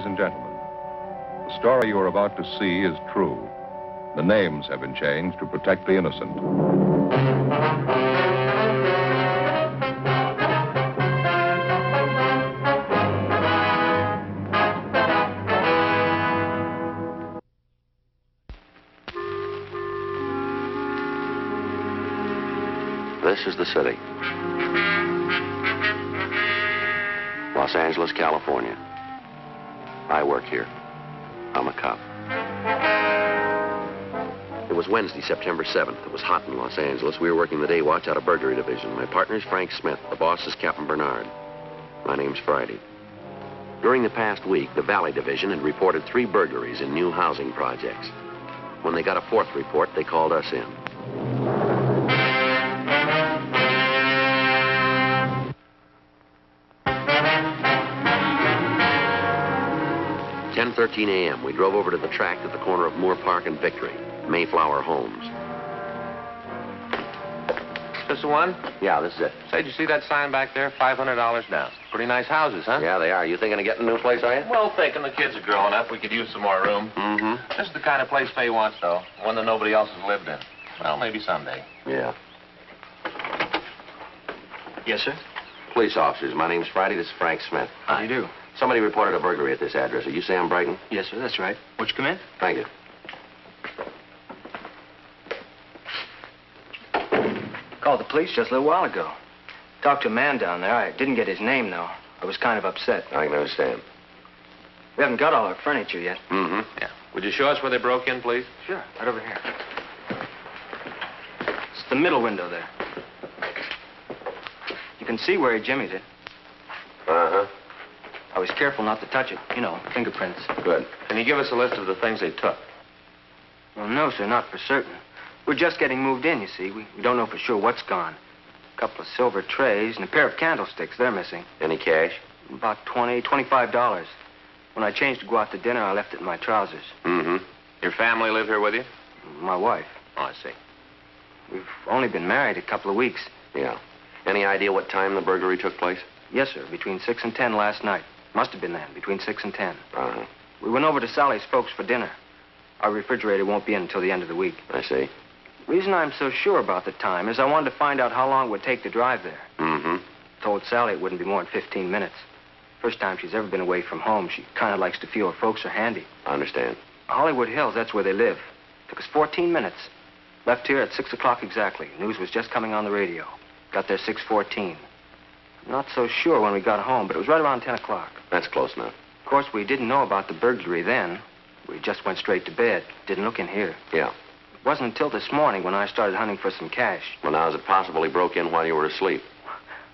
Ladies and gentlemen, the story you are about to see is true. The names have been changed to protect the innocent. This is the city. Los Angeles, California. I work here. I'm a cop. It was Wednesday, September 7th. It was hot in Los Angeles. We were working the day watch out of burglary division. My partner's Frank Smith. The boss is Captain Bernard. My name's Friday. During the past week, the Valley Division had reported 3 burglaries in new housing projects. When they got a 4th report, they called us in. 10:13 a.m. We drove over to the tract at the corner of Moore Park and Victory, Mayflower Homes. Is this the one? Yeah, this is it. Say, did you see that sign back there? $500 down. Pretty nice houses, huh? Yeah, they are. You thinking of getting a new place, are you? Well, thinking the kids are growing up. We could use some more room. Mm-hmm. This is the kind of place Faye wants, though. One that nobody else has lived in. Well, maybe someday. Yeah. Yes, sir? Police officers, my name's Friday. This is Frank Smith. How do you do? Somebody reported a burglary at this address. Are you Sam Brighton? Yes, sir, that's right. Won't you come in? Thank you. Called the police just a little while ago. Talked to a man down there. I didn't get his name, though. I was kind of upset. I can understand. We haven't got all our furniture yet. Mm-hmm. Yeah. Would you show us where they broke in, please? Sure, right over here. It's the middle window there. You can see where he jimmied it. Uh-huh. I was careful not to touch it. You know, fingerprints. Good. Can you give us a list of the things they took? Well, no, sir, not for certain. We're just getting moved in, you see. We don't know for sure what's gone. A couple of silver trays and a pair of candlesticks. They're missing. Any cash? About $25. When I changed to go out to dinner, I left it in my trousers. Mm-hmm. Your family live here with you? My wife. Oh, I see. We've only been married a couple of weeks. Yeah. Any idea what time the burglary took place? Yes, sir, between 6 and 10 last night. Must have been then, between 6 and 10. Uh-huh. We went over to Sally's folks for dinner. Our refrigerator won't be in until the end of the week. I see. The reason I'm so sure about the time is I wanted to find out how long it would take to drive there. Mm-hmm. Told Sally it wouldn't be more than 15 minutes. First time she's ever been away from home. She kind of likes to feel her folks are handy. I understand. Hollywood Hills, that's where they live. Took us 14 minutes. Left here at 6 o'clock exactly. News was just coming on the radio. Got there 6:14. Not so sure when we got home, but it was right around 10 o'clock. That's close enough. Of course, we didn't know about the burglary then. We just went straight to bed. Didn't look in here. Yeah. It wasn't until this morning when I started hunting for some cash. Well, now, is it possible he broke in while you were asleep?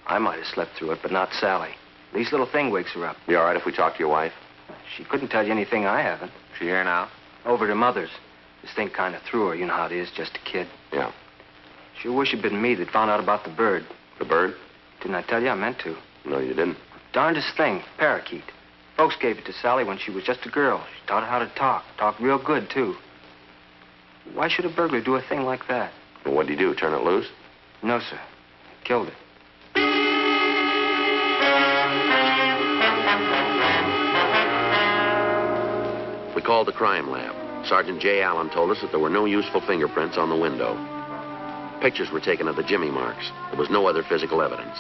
I might have slept through it, but not Sally. These little thing wakes her up. You all right if we talk to your wife? She couldn't tell you anything I haven't. She here now? Over to Mother's. This thing kind of threw her. You know how it is, just a kid. Yeah. Sure wish it'd been me that found out about the bird. The bird? Didn't I tell you? I meant to. No, you didn't. Darndest thing, parakeet. Folks gave it to Sally when she was just a girl. She taught her how to talk. Talk real good, too. Why should a burglar do a thing like that? Well, what'd you do, turn it loose? No, sir. Killed it. We called the crime lab. Sergeant J. Allen told us that there were no useful fingerprints on the window. Pictures were taken of the jimmy marks. There was no other physical evidence.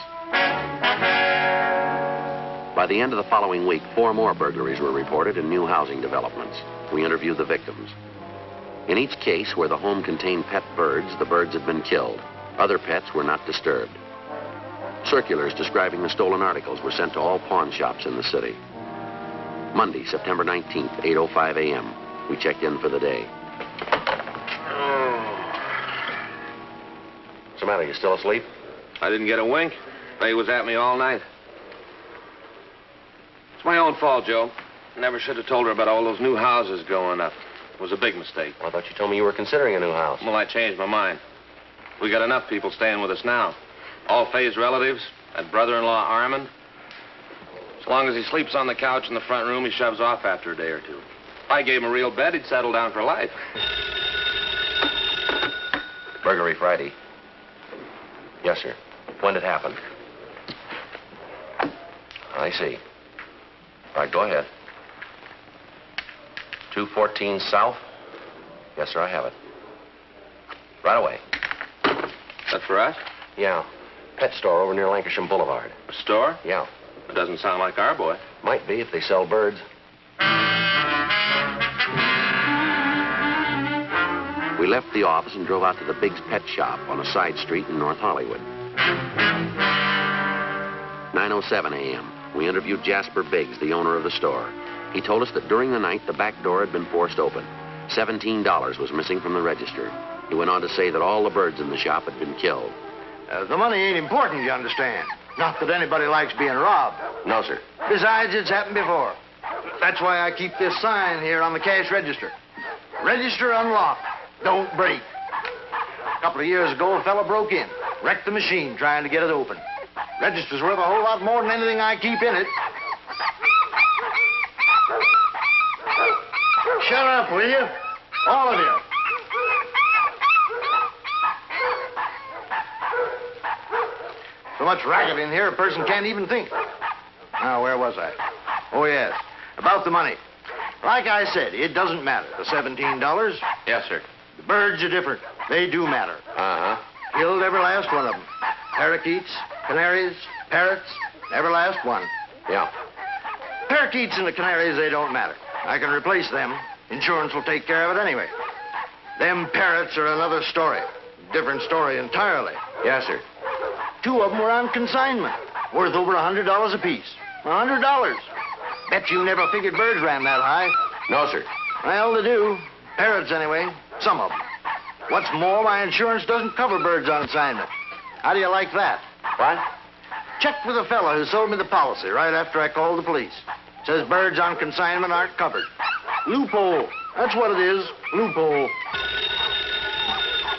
By the end of the following week, 4 more burglaries were reported in new housing developments. We interviewed the victims. In each case where the home contained pet birds, the birds had been killed. Other pets were not disturbed. Circulars describing the stolen articles were sent to all pawn shops in the city. Monday, September 19th, 8:05 a.m. We checked in for the day. What's the matter? You still asleep? I didn't get a wink. Faye was at me all night. It's my own fault, Joe. Never should have told her about all those new houses going up. It was a big mistake. Well, I thought you told me you were considering a new house. Well, I changed my mind. We got enough people staying with us now. All Faye's relatives, that brother-in-law Armand. As long as he sleeps on the couch in the front room, he shoves off after a day or two. If I gave him a real bed, he'd settle down for life. Burglary Friday. Yes, sir. When did it happen? I see. All right, go ahead. 214 South? Yes, sir, I have it. Right away. That for us? Yeah. Pet store over near Lancashire Boulevard. A store? Yeah. It doesn't sound like our boy. Might be if they sell birds. We left the office and drove out to the Biggs Pet Shop on a side street in North Hollywood. 9:07 a.m. We interviewed Jasper Biggs, the owner of the store. He told us that during the night, the back door had been forced open. $17 was missing from the register. He went on to say that all the birds in the shop had been killed. The money ain't important, you understand. Not that anybody likes being robbed. No, sir. Besides, it's happened before. That's why I keep this sign here on the cash register. Register unlocked. Don't break. A couple of years ago, a fella broke in. Wrecked the machine trying to get it open. Register's worth a whole lot more than anything I keep in it. Shut up, will you? All of you. So much racket in here, a person can't even think. Now, where was I? Oh, yes. About the money. Like I said, it doesn't matter. The $17. Yes, sir. The birds are different. They do matter. Uh-huh. Killed every last one of them. Parakeets, canaries, parrots, every last one. Yeah. Parakeets and the canaries, they don't matter. I can replace them. Insurance will take care of it anyway. Them parrots are another story. Different story entirely. Yes, sir. 2 of them were on consignment, worth over $100 apiece. $100. Bet you never figured birds ran that high. No, sir. Well, they do. Parrots, anyway. Some of them. What's more, my insurance doesn't cover birds on assignment. How do you like that? What? Checked with a fella who sold me the policy right after I called the police. Says birds on consignment aren't covered. Loophole. That's what it is. Loophole.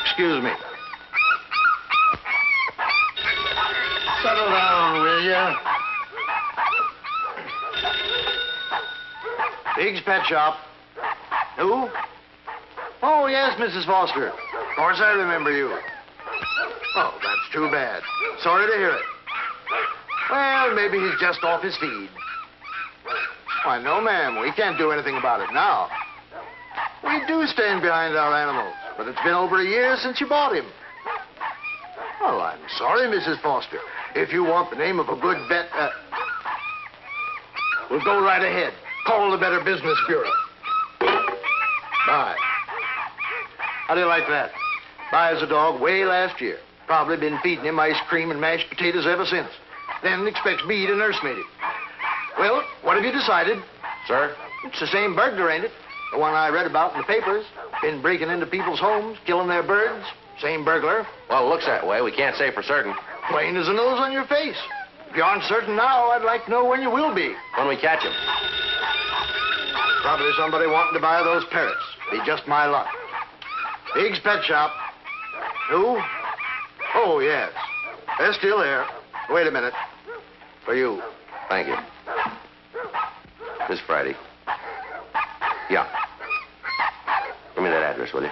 Excuse me. Settle down, will ya? Biggs Pet Shop. Who? Oh, yes, Mrs. Foster. Of course I remember you. Oh, that's too bad. Sorry to hear it. Well, maybe he's just off his feed. Why, no, ma'am. We can't do anything about it now. We do stand behind our animals, but it's been over a year since you bought him. Oh, I'm sorry, Mrs. Foster. If you want the name of a good vet, we'll go right ahead. Call the Better Business Bureau. Bye. How do you like that? Buys a dog way last year. Probably been feeding him ice cream and mashed potatoes ever since. Then expects me to nursemaid him. Well, what have you decided? Sir? It's the same burglar, ain't it? The one I read about in the papers. Been breaking into people's homes, killing their birds. Same burglar. Well, it looks that way. We can't say for certain. Plain as a nose on your face. If you aren't certain now, I'd like to know when you will be. When we catch him. Probably somebody wanting to buy those parrots. Be just my luck. Biggs Pet Shop. Who? Oh, yes. They're still there. Wait a minute. For you. Thank you. Miss Friday. Yeah. Give me that address, will you?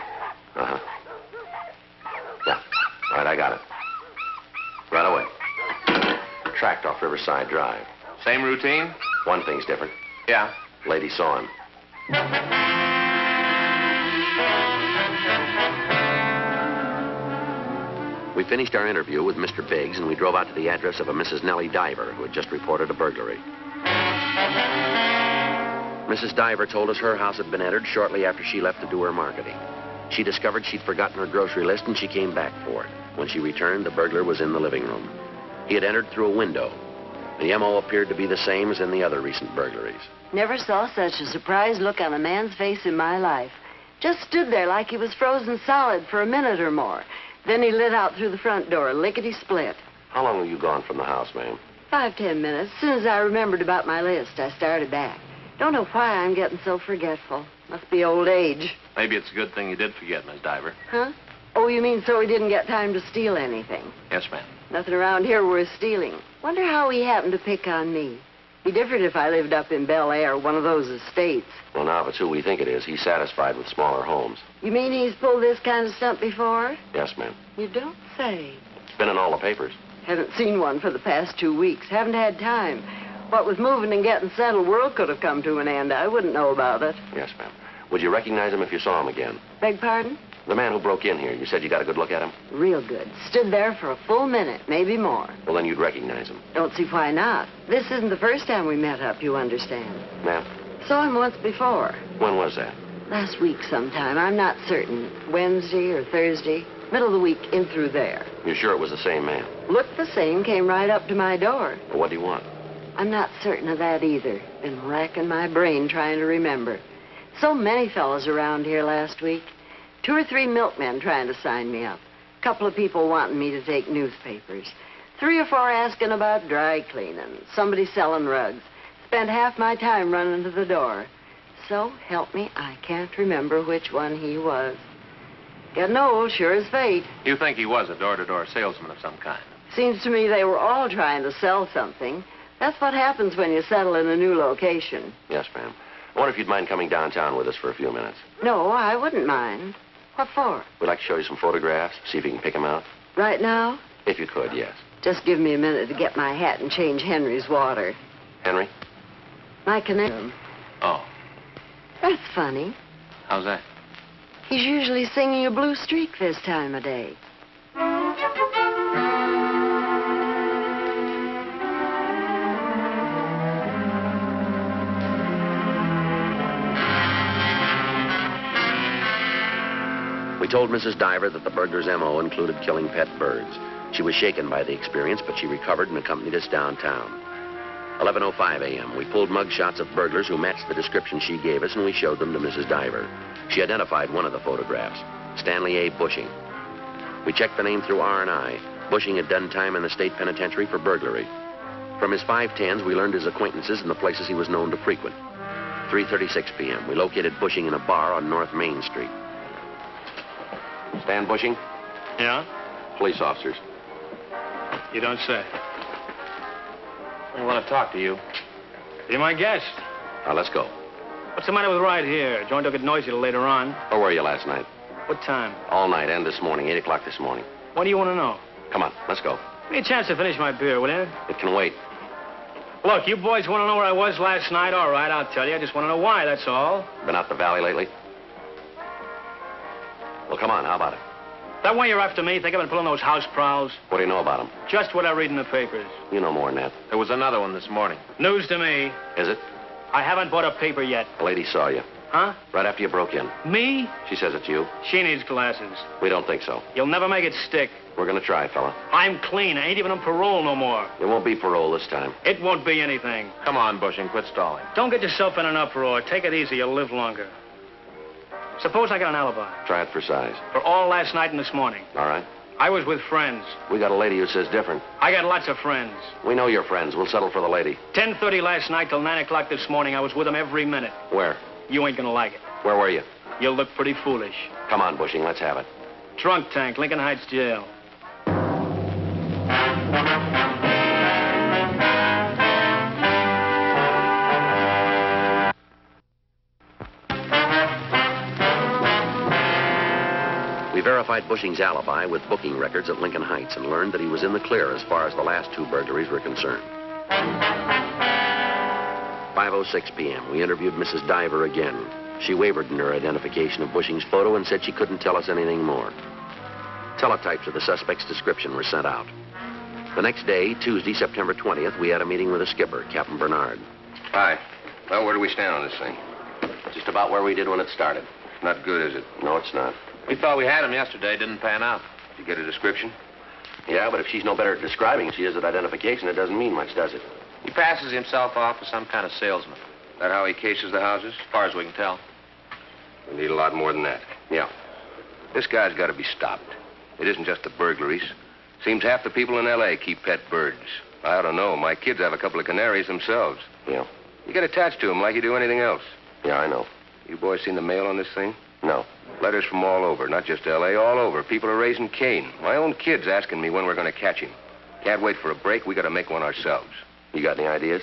Uh-huh. Yeah. All right, I got it. Right away. Tracked off Riverside Drive. Same routine? One thing's different. Yeah. Lady saw him. We finished our interview with Mr. Biggs, and we drove out to the address of a Mrs. Nellie Diver, who had just reported a burglary. Mrs. Diver told us her house had been entered shortly after she left to do her marketing. She discovered she'd forgotten her grocery list, and she came back for it. When she returned, the burglar was in the living room. He had entered through a window. The MO appeared to be the same as in the other recent burglaries. Never saw such a surprised look on a man's face in my life. Just stood there like he was frozen solid for a minute or more. Then he lit out through the front door, lickety-split. How long were you gone from the house, ma'am? 5-10 minutes. As soon as I remembered about my list, I started back. Don't know why I'm getting so forgetful. Must be old age. Maybe it's a good thing you did forget, Miss Diver. Huh? Oh, you mean so he didn't get time to steal anything? Yes, ma'am. Nothing around here worth stealing. Wonder how he happened to pick on me. Be different if I lived up in Bel Air, one of those estates. Well, now, if it's who we think it is, he's satisfied with smaller homes. You mean he's pulled this kind of stunt before? Yes, ma'am. You don't say. It's been in all the papers. Haven't seen one for the past 2 weeks. Haven't had time. What with moving and getting settled, world could have come to an end. I wouldn't know about it. Yes, ma'am. Would you recognize him if you saw him again? Beg pardon? The man who broke in here. You said you got a good look at him? Real good. Stood there for a full minute, maybe more. Well, then you'd recognize him. Don't see why not. This isn't the first time we met up, you understand. Ma'am? Saw him once before. When was that? Last week sometime. I'm not certain. Wednesday or Thursday. Middle of the week, in through there. You're sure it was the same man? Looked the same, came right up to my door. Well, what do you want? I'm not certain of that either. Been racking my brain trying to remember. So many fellows around here last week. 2 or 3 milkmen trying to sign me up. A couple of people wanting me to take newspapers. 3 or 4 asking about dry cleaning. Somebody selling rugs. Spent half my time running to the door. So, help me, I can't remember which one he was. Getting old, sure as fate. You think he was a door-to-door salesman of some kind? Seems to me they were all trying to sell something. That's what happens when you settle in a new location. Yes, ma'am. I wonder if you'd mind coming downtown with us for a few minutes. No, I wouldn't mind. What for? We'd like to show you some photographs, see if you can pick them out. Right now? If you could, yes. Just give me a minute to get my hat and change Henry's water. Henry? My connection. Oh. That's funny. How's that? He's usually singing a blue streak this time of day. We told Mrs. Diver that the burglar's M.O. included killing pet birds. She was shaken by the experience, but she recovered and accompanied us downtown. 11:05 a.m. We pulled mug shots of burglars who matched the description she gave us, and we showed them to Mrs. Diver. She identified one of the photographs, Stanley A. Bushing. We checked the name through R&I. Bushing had done time in the state penitentiary for burglary. From his 510s, we learned his acquaintances and the places he was known to frequent. 3:36 p.m. We located Bushing in a bar on North Main Street. Stan Bushing? Yeah? Police officers. You don't say. I want to talk to you. Be my guest. Now, let's go. What's the matter with right here? Joint will get noisy till later on. Where were you last night? What time? All night and this morning, 8 o'clock this morning. What do you want to know? Come on, let's go. Give me a chance to finish my beer, will you? It can wait. Look, you boys want to know where I was last night? All right, I'll tell you. I just want to know why, that's all. Been out the valley lately? Well, come on, how about it? That way you're after me? Think I've been pulling those house prowls? What do you know about them? Just what I read in the papers. You know more than that. There was another one this morning. News to me. Is it? I haven't bought a paper yet. A lady saw you. Huh? Right after you broke in. Me? She says it's you. She needs glasses. We don't think so. You'll never make it stick. We're gonna try, fella. I'm clean. I ain't even on parole no more. It won't be parole this time. It won't be anything. Come on, Bushing, quit stalling. Don't get yourself in an uproar. Take it easy. You'll live longer. Suppose I got an alibi. Try it for size. For all last night and this morning. All right. I was with friends. We got a lady who says different. I got lots of friends. We know your friends. We'll settle for the lady. 10:30 last night till 9 o'clock this morning. I was with them every minute. Where? You ain't gonna like it. Where were you? You'll look pretty foolish. Come on, Bushing. Let's have it. Trunk tank, Lincoln Heights Jail. We verified Bushing's alibi with booking records at Lincoln Heights and learned that he was in the clear as far as the last 2 burglaries were concerned. 5:06 p.m. We interviewed Mrs. Diver again. She wavered in her identification of Bushing's photo and said she couldn't tell us anything more. Teletypes of the suspect's description were sent out. The next day, Tuesday, September 20th, we had a meeting with the skipper, Captain Bernard. Hi. Well, where do we stand on this thing? Just about where we did when it started. Not good, is it? No, it's not. We thought we had him yesterday, didn't pan out. Did you get a description? Yeah, but if she's no better at describing than she is at identification, it doesn't mean much, does it? He passes himself off as some kind of salesman. That how he cases the houses? As far as we can tell. We need a lot more than that. Yeah. This guy's got to be stopped. It isn't just the burglaries. Seems half the people in L.A. keep pet birds. I don't know. My kids have a couple of canaries themselves. Yeah. You get attached to them like you do anything else. Yeah, I know. You boys seen the mail on this thing? No. Letters from all over, not just L.A., all over. People are raising Cain. My own kid's asking me when we're going to catch him. Can't wait for a break. We got to make one ourselves. You got any ideas?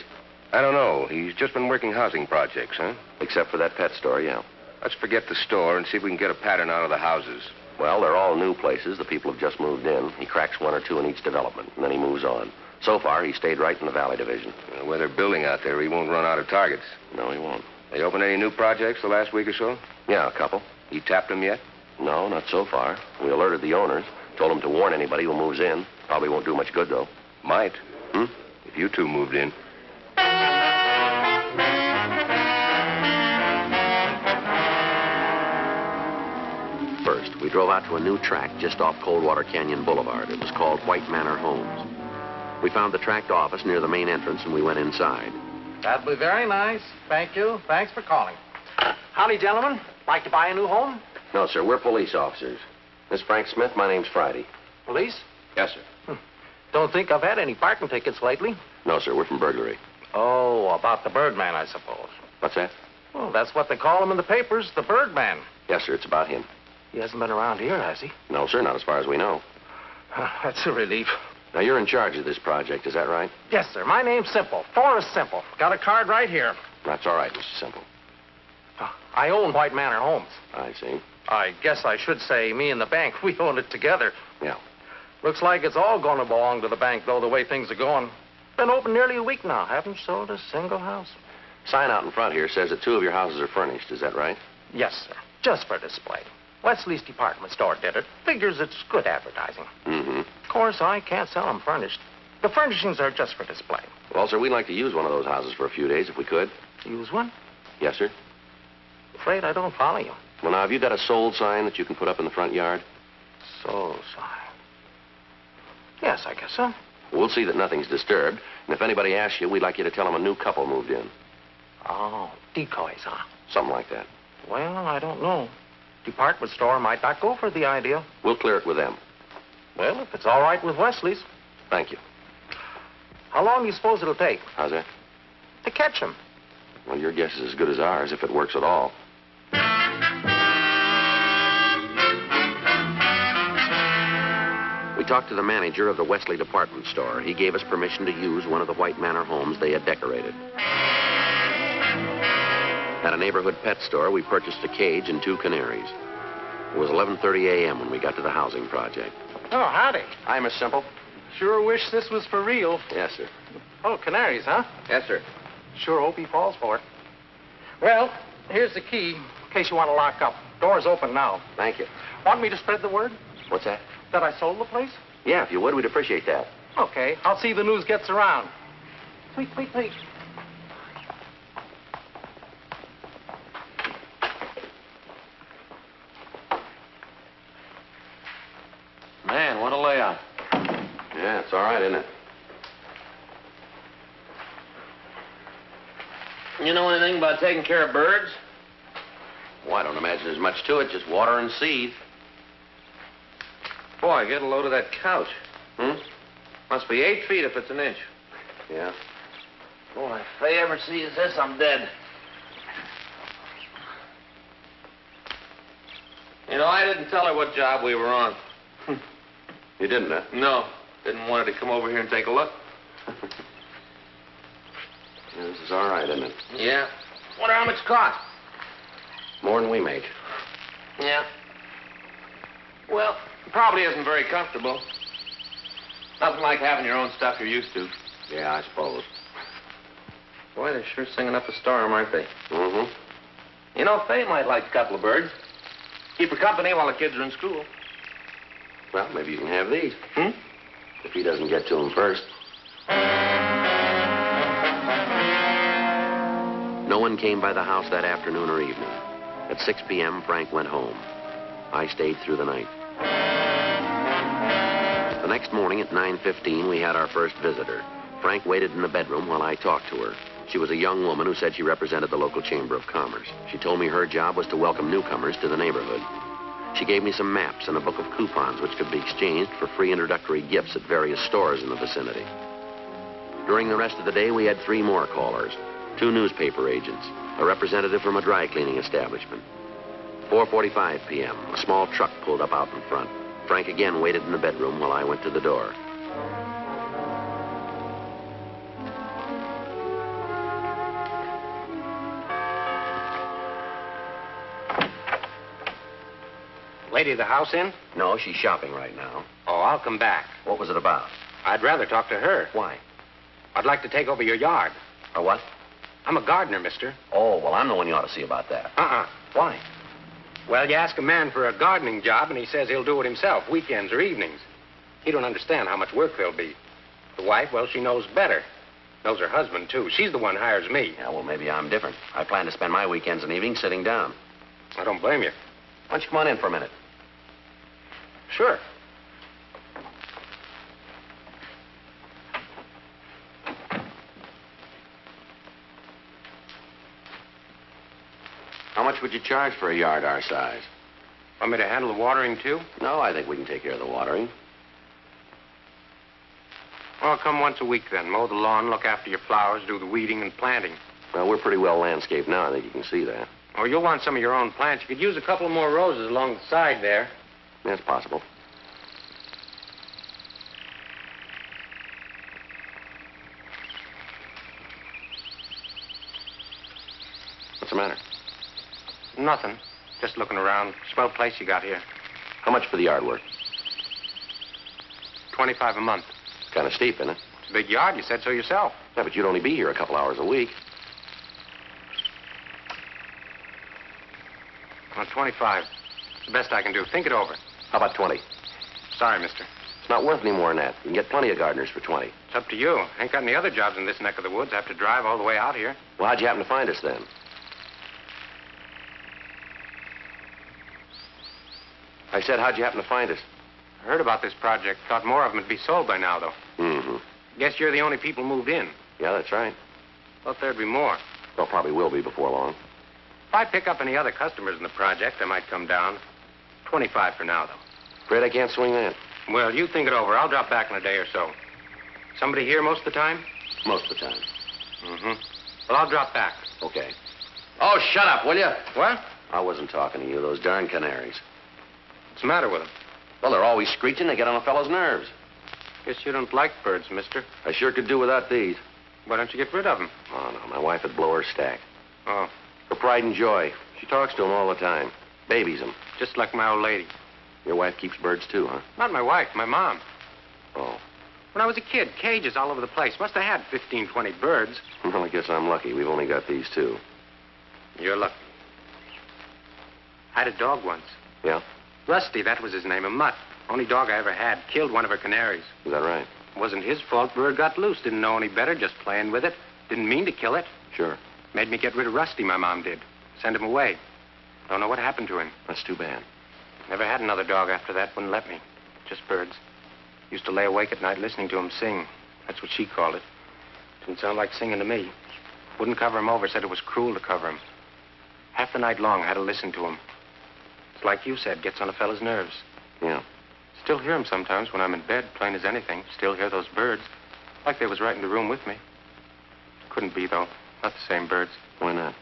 I don't know. He's just been working housing projects, huh? Except for that pet store, yeah. Let's forget the store and see if we can get a pattern out of the houses. Well, they're all new places. The people have just moved in. He cracks 1 or 2 in each development, and then he moves on. So far, he stayed right in the Valley Division. The way they're building out there, he won't run out of targets. No, he won't. They opened any new projects the last week or so? Yeah, a couple. You tapped them yet? No, not so far. We alerted the owners. Told them to warn anybody who moves in. Probably won't do much good, though. Might. Hmm? If you two moved in. First, we drove out to a new tract just off Coldwater Canyon Boulevard. It was called White Manor Homes. We found the tract office near the main entrance, and we went inside. That'll be very nice. Thank you. Thanks for calling. Howdy, gentlemen. Like to buy a new home? No, sir, we're police officers. Miss Frank Smith, my name's Friday. Police? Yes, sir. Don't think I've had any parking tickets lately. No, sir, we're from burglary. Oh, about the Birdman, I suppose. What's that? Well, that's what they call him in the papers, the Birdman. Yes, sir, it's about him. He hasn't been around here, has he? No, sir, not as far as we know. That's a relief. Now, you're in charge of this project, is that right? Yes, sir. My name's Simple. Forrest Simple. Got a card right here. That's all right, Mr. Simple. I own White Manor Homes. I see. I guess I should say me and the bank, we own it together. Yeah. Looks like it's all going to belong to the bank, though, the way things are going. Been open nearly a week now. Haven't sold a single house. Sign out in front here says that 2 of your houses are furnished, is that right? Yes, sir. Just for display. Wesley's department store did it. Figures it's good advertising. Mm-hmm. Of course, I can't sell them furnished. The furnishings are just for display. Well, sir, we'd like to use one of those houses for a few days if we could. Use one? Yes, sir. Afraid I don't follow you. Well, now, have you got a sold sign that you can put up in the front yard? Sold sign. Yes, I guess so. We'll see that nothing's disturbed. And if anybody asks you, we'd like you to tell them a new couple moved in. Oh, decoys, huh? Something like that. Well, I don't know. Department store might not go for the idea. We'll clear it with them. Well, if it's all right with Wesley's. Thank you. How long do you suppose it'll take How's that? to catch him? Well, your guess is as good as ours, if it works at all. We talked to the manager of the Wesley department store. He gave us permission to use one of the White Manor homes they had decorated. At a neighborhood pet store, we purchased a cage and 2 canaries. It was 11:30 a.m. when we got to the housing project. Oh, howdy. Hi, Miss Simple. Sure wish this was for real. Yes, sir. Oh, canaries, huh? Yes, sir. Sure hope he falls for it. Well, here's the key in case you want to lock up. Door's open now. Thank you. Want me to spread the word What's that? that I sold the place? Yeah, if you would, we'd appreciate that. Okay, I'll see the news gets around. Wait. Man, what a layout. Yeah, it's all right, isn't it? You know anything about taking care of birds? Well, I don't imagine there's much to it. Just water and seed. Boy, get a load of that couch. Hmm? Must be 8 feet if it's an inch. Yeah. Boy, if they ever sees this, I'm dead. You know, I didn't tell her what job we were on. You didn't, huh? No. Didn't want her to come over here and take a look. Yeah, this is all right, isn't it? Yeah. Wonder how much it cost. More than we make. Yeah. Well, it probably isn't very comfortable. Nothing like having your own stuff you're used to. Yeah, I suppose. Boy, they're sure singing up a storm, aren't they? Mm-hmm. You know, Fay might like a couple of birds. Keep her company while the kids are in school. Well, maybe you can have these. Hmm? If he doesn't get to them first. No one came by the house that afternoon or evening. At 6 p.m., Frank went home. I stayed through the night. The next morning at 9:15, we had our first visitor. Frank waited in the bedroom while I talked to her. She was a young woman who said she represented the local Chamber of Commerce. She told me her job was to welcome newcomers to the neighborhood. She gave me some maps and a book of coupons which could be exchanged for free introductory gifts at various stores in the vicinity. During the rest of the day, we had 3 more callers, 2 newspaper agents, a representative from a dry cleaning establishment. 4:45 p.m., a small truck pulled up out in front. Frank again waited in the bedroom while I went to the door. Lady, the house in? No, she's shopping right now. Oh, I'll come back. What was it about? I'd rather talk to her. Why? I'd like to take over your yard. Or what? I'm a gardener, mister. Oh, well, I'm the one you ought to see about that. Why? Well, you ask a man for a gardening job, and he says he'll do it himself, weekends or evenings. He don't understand how much work there'll be. The wife, well, she knows better. Knows her husband, too. She's the one hires me. Yeah, well, maybe I'm different. I plan to spend my weekends and evenings sitting down. I don't blame you. Why don't you come on in for a minute? Sure. How much would you charge for a yard our size? Want me to handle the watering, too? No, I think we can take care of the watering. Well, come once a week, then. Mow the lawn, look after your flowers, do the weeding and planting. Well, we're pretty well landscaped now. I think you can see that. Oh, you'll want some of your own plants. You could use a couple more roses along the side there. That's possible. What's the matter? Nothing. Just looking around. Swell place you got here. How much for the yard work? $25 a month. Kind of steep, isn't it? It's a big yard. You said so yourself. Yeah, but you'd only be here a couple hours a week. Well, 25. It's the best I can do. Think it over. How about 20? Sorry, mister. It's not worth any more than that. You can get plenty of gardeners for 20. It's up to you. Ain't got any other jobs in this neck of the woods. I have to drive all the way out here. Well, how'd you happen to find us then? I said, how'd you happen to find us? I heard about this project. Thought more of them would be sold by now, though. Mm-hmm. Guess you're the only people moved in. Yeah, that's right. Thought there'd be more. Well, probably will be before long. If I pick up any other customers in the project, I might come down. 25 for now, though. Afraid I can't swing that. Well, you think it over. I'll drop back in a day or so. Somebody here most of the time? Most of the time. Mm-hmm. Well, I'll drop back. Okay. Oh, shut up, will you? What? I wasn't talking to you, those darn canaries. What's the matter with them? Well, they're always screeching. They get on a fellow's nerves. Guess you don't like birds, mister. I sure could do without these. Why don't you get rid of them? Oh, no, my wife would blow her stack. Oh, Her pride and joy. She talks to them all the time. Babies them. just like my old lady. Your wife keeps birds, too, huh? Not my wife, my mom. Oh. When I was a kid, cages all over the place. Must have had 15, 20 birds. Well, I guess I'm lucky. We've only got these two. You're lucky. I had a dog once. Yeah? Rusty, that was his name, a mutt. Only dog I ever had. Killed one of her canaries. Is that right? Wasn't his fault. Bird got loose. Didn't know any better, just playing with it. Didn't mean to kill it. Sure. Made me get rid of Rusty, my mom did. Send him away. Don't know what happened to him. That's too bad. Never had another dog after that. Wouldn't let me. Just birds. Used to lay awake at night listening to him sing. That's what she called it. Didn't sound like singing to me. Wouldn't cover him over. Said it was cruel to cover him. Half the night long, I had to listen to him. It's like you said, gets on a fella's nerves. Yeah. Still hear him sometimes when I'm in bed, plain as anything. Still hear those birds. Like they was right in the room with me. Couldn't be, though. Not the same birds. Why not?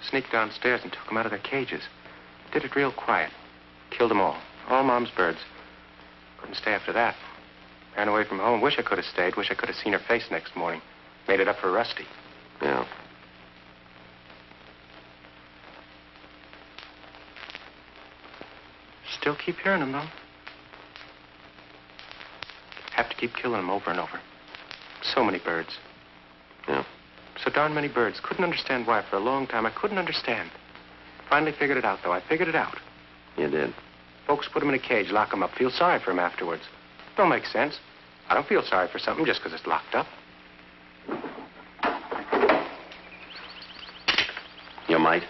Sneaked downstairs and took them out of their cages. Did it real quiet. Killed them all. All Mom's birds. Couldn't stay after that. Ran away from home. Wish I could have stayed. Wish I could have seen her face next morning. Made it up for Rusty. Yeah. Still keep hearing them, though. Have to keep killing them over and over. So many birds. Yeah. So darn many birds. Couldn't understand why for a long time. I couldn't understand. Finally figured it out, though. I figured it out. You did. Folks put them in a cage, lock them up, feel sorry for them afterwards. Don't make sense. I don't feel sorry for something just because it's locked up. You might.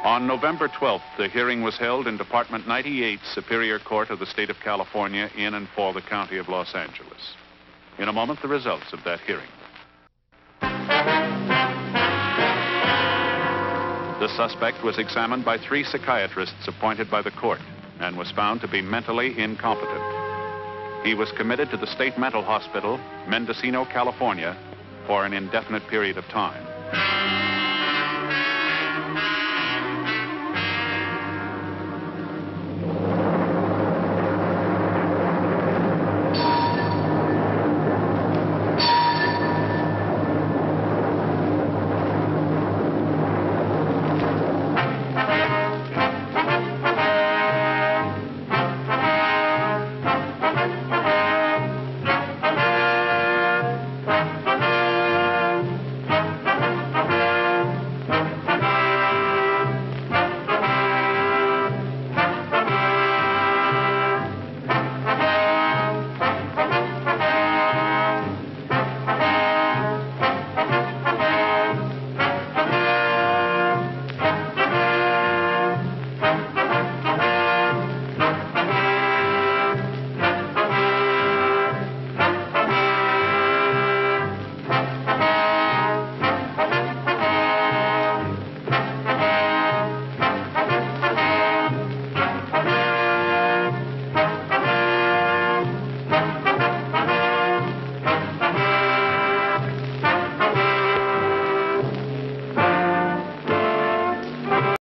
On November 12th, the hearing was held in Department 98, Superior Court of the State of California, in and for the County of Los Angeles. In a moment, the results of that hearing. The suspect was examined by 3 psychiatrists appointed by the court and was found to be mentally incompetent. He was committed to the State Mental Hospital, Mendocino, California, for an indefinite period of time.